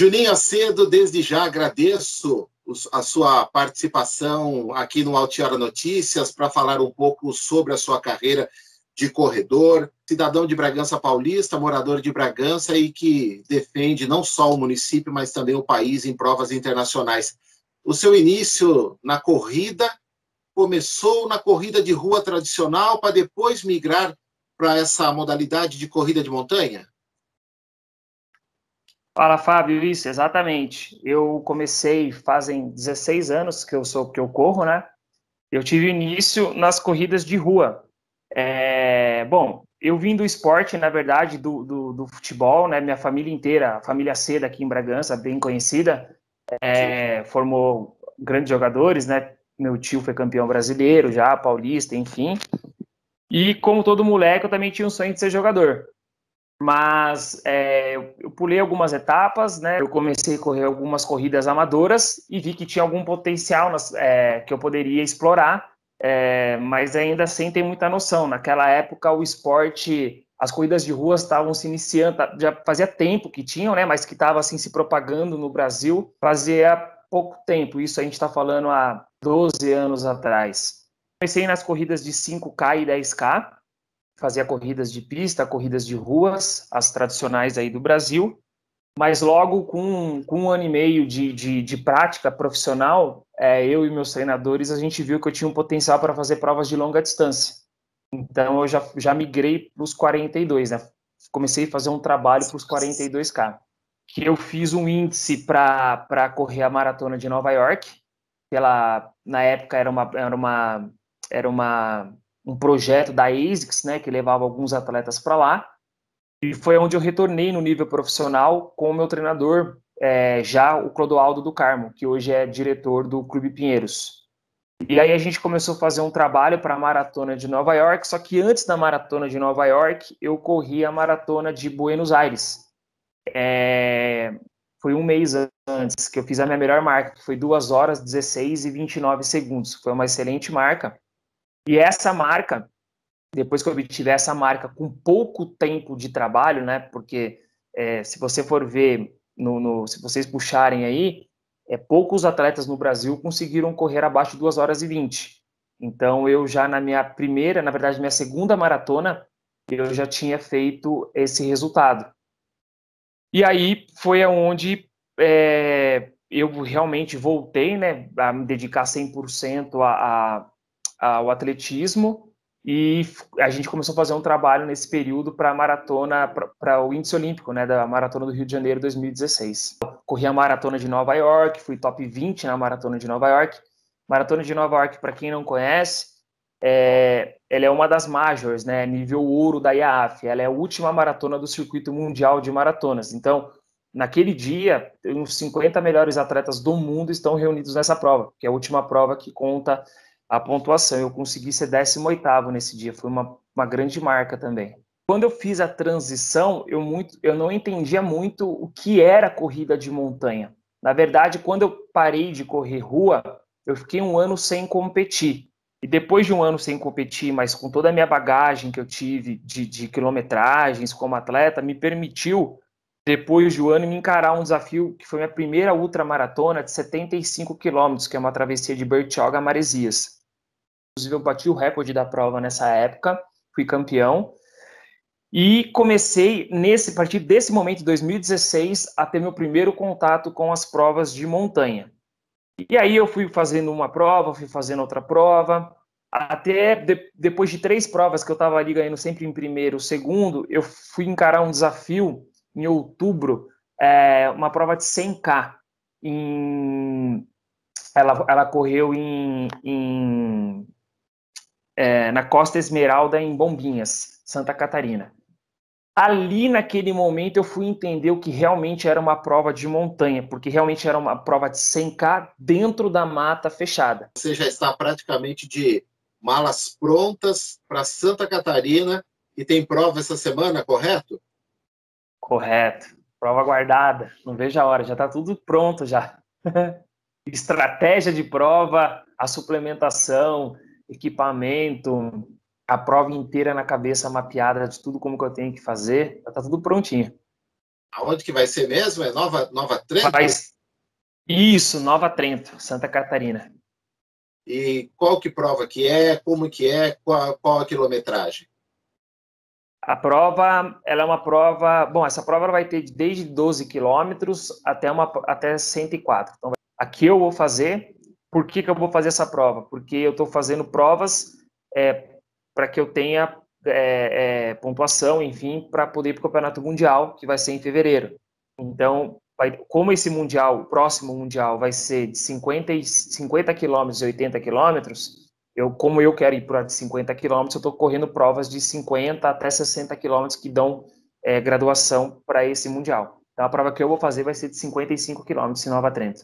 Juninho Acedo, desde já agradeço a sua participação aqui no Altiora Notícias para falar um pouco sobre a sua carreira de corredor, cidadão de Bragança Paulista, morador de Bragança e que defende não só o município, mas também o país em provas internacionais. O seu início na corrida começou na corrida de rua tradicional para depois migrar para essa modalidade de corrida de montanha? Fala, Fábio, isso, exatamente. Eu comecei fazem 16 anos que eu corro, né? Eu tive início nas corridas de rua. Bom, eu vim do esporte, na verdade, do futebol, né? Minha família inteira, a família Seda aqui em Bragança, bem conhecida, formou grandes jogadores, né? Meu tio foi campeão brasileiro já, paulista, enfim. E como todo moleque, eu também tinha um sonho de ser jogador. Mas eu pulei algumas etapas, né? Eu comecei a correr algumas corridas amadoras e vi que tinha algum potencial que eu poderia explorar, mas ainda sem ter muita noção. Naquela época, o esporte, as corridas de rua estavam se iniciando, já fazia tempo que tinham, né? Mas que estava assim se propagando no Brasil fazia pouco tempo. Isso a gente está falando há 12 anos atrás. Comecei nas corridas de 5K e 10K. Fazia corridas de pista, corridas de ruas, as tradicionais aí do Brasil, mas logo com um ano e meio de prática profissional, eu e meus treinadores, a gente viu que eu tinha um potencial para fazer provas de longa distância. Então eu já migrei para os 42, né? Comecei a fazer um trabalho para os 42K. Que eu fiz um índice para correr a maratona de Nova York, que na época era um projeto da ASICS, né, que levava alguns atletas para lá, e foi onde eu retornei no nível profissional com o meu treinador, já o Clodoaldo do Carmo, que hoje é diretor do Clube Pinheiros. E aí a gente começou a fazer um trabalho para a Maratona de Nova York, só que antes da Maratona de Nova York, eu corri a Maratona de Buenos Aires. Foi um mês antes que eu fiz a minha melhor marca, que foi 2 horas, 16 e 29 segundos. Foi uma excelente marca. E essa marca, depois que eu obtive essa marca com pouco tempo de trabalho, né? Porque se você for ver, se vocês puxarem aí, poucos atletas no Brasil conseguiram correr abaixo de 2 horas e 20. Então, eu já na minha primeira, na verdade, minha segunda maratona, eu já tinha feito esse resultado. E aí foi onde eu realmente voltei, né, a me dedicar 100% ao atletismo, e a gente começou a fazer um trabalho nesse período para a maratona, para o índice olímpico, né, da Maratona do Rio de Janeiro 2016. Corri a Maratona de Nova York, fui top 20 na Maratona de Nova York. Maratona de Nova York, para quem não conhece, ela é uma das majors, né, nível ouro da IAAF. Ela é a última maratona do circuito mundial de maratonas. Então, naquele dia, os 50 melhores atletas do mundo estão reunidos nessa prova, que é a última prova que conta a pontuação. Eu consegui ser 18º nesse dia, foi uma grande marca também. Quando eu fiz a transição, eu não entendia muito o que era corrida de montanha. Na verdade, quando eu parei de correr rua, eu fiquei um ano sem competir. E depois de um ano sem competir, mas com toda a minha bagagem que eu tive de quilometragens como atleta, me permitiu, depois de um ano, me encarar um desafio que foi minha primeira ultramaratona de 75 quilômetros, que é uma travessia de Bertioga a Maresias. Inclusive, eu bati o recorde da prova nessa época, fui campeão. E comecei, a partir desse momento, em 2016, a ter meu primeiro contato com as provas de montanha. E aí eu fui fazendo uma prova, fui fazendo outra prova, até depois de 3 provas que eu estava ali ganhando sempre em primeiro, segundo, eu fui encarar um desafio em outubro, uma prova de 100K. Ela correu na Costa Esmeralda, em Bombinhas, Santa Catarina. Ali, naquele momento, eu fui entender o que realmente era uma prova de montanha, porque realmente era uma prova de 100K dentro da mata fechada. Você já está praticamente de malas prontas para Santa Catarina e tem prova essa semana, correto? Correto. Prova guardada. Não vejo a hora, já está tudo pronto já. Estratégia de prova, a suplementação, equipamento, a prova inteira na cabeça mapeada de tudo como que eu tenho que fazer, está tudo prontinho. Aonde que vai ser mesmo? É Nova Trento? Isso, Nova Trento, Santa Catarina. E qual que prova que é? Como que é? Qual a quilometragem? A prova, ela é uma prova... Bom, essa prova vai ter desde 12 quilômetros até 104. Então, aqui eu vou fazer... Por que eu vou fazer essa prova? Porque eu estou fazendo provas para que eu tenha pontuação, enfim, para poder ir para o Campeonato Mundial, que vai ser em fevereiro. Então, como esse Mundial, o próximo Mundial, vai ser de 50 quilômetros e 80 quilômetros, como eu quero ir para 50 quilômetros, eu estou correndo provas de 50 até 60 quilômetros que dão graduação para esse Mundial. Então, a prova que eu vou fazer vai ser de 55 quilômetros em Nova Trento.